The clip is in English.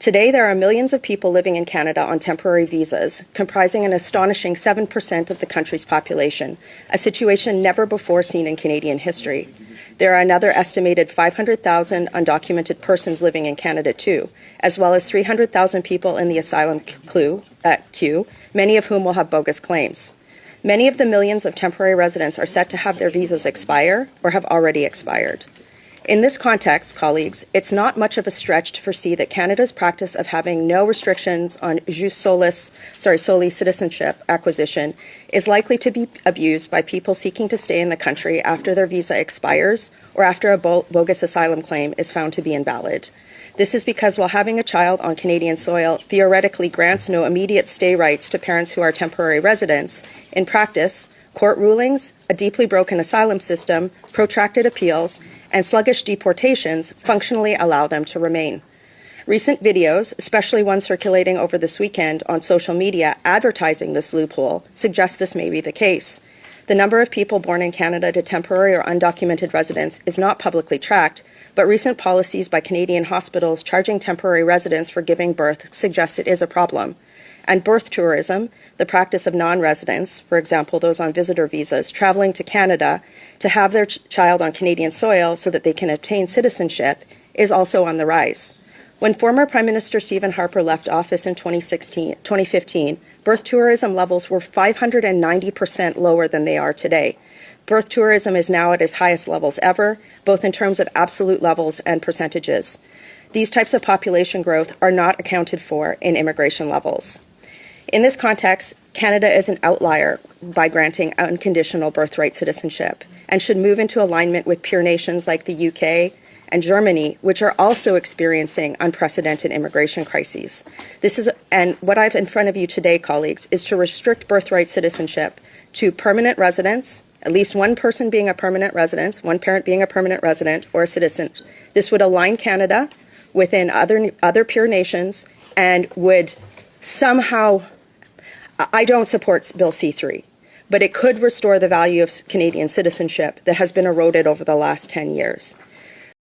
Today, there are millions of people living in Canada on temporary visas, comprising an astonishing 7% of the country's population, a situation never before seen in Canadian history. There are another estimated 500,000 undocumented persons living in Canada too, as well as 300,000 people in the asylum queue, many of whom will have bogus claims. Many of the millions of temporary residents are set to have their visas expire or have already expired. In this context, colleagues, it's not much of a stretch to foresee that Canada's practice of having no restrictions on solely citizenship acquisition is likely to be abused by people seeking to stay in the country after their visa expires or after a bogus asylum claim is found to be invalid. This is because while having a child on Canadian soil theoretically grants no immediate stay rights to parents who are temporary residents, in practice, court rulings, a deeply broken asylum system, protracted appeals, and sluggish deportations functionally allow them to remain. Recent videos, especially one circulating over this weekend on social media advertising this loophole, suggest this may be the case. The number of people born in Canada to temporary or undocumented residents is not publicly tracked, but recent policies by Canadian hospitals charging temporary residents for giving birth suggest it is a problem. And birth tourism, the practice of non-residents, for example, those on visitor visas, traveling to Canada to have their child on Canadian soil so that they can obtain citizenship, is also on the rise. When former Prime Minister Stephen Harper left office in 2015, birth tourism levels were 590% lower than they are today. Birth tourism is now at its highest levels ever, both in terms of absolute levels and percentages. These types of population growth are not accounted for in immigration levels. In this context, Canada is an outlier by granting unconditional birthright citizenship and should move into alignment with peer nations like the UK and Germany, which are also experiencing unprecedented immigration crises. And what I have in front of you today, colleagues, is to restrict birthright citizenship to permanent residents, at least one person being a permanent resident, one parent being a permanent resident or a citizen. This would align Canada within other peer nations and would somehow, I don't support Bill C-3, but it could restore the value of Canadian citizenship that has been eroded over the last 10 years.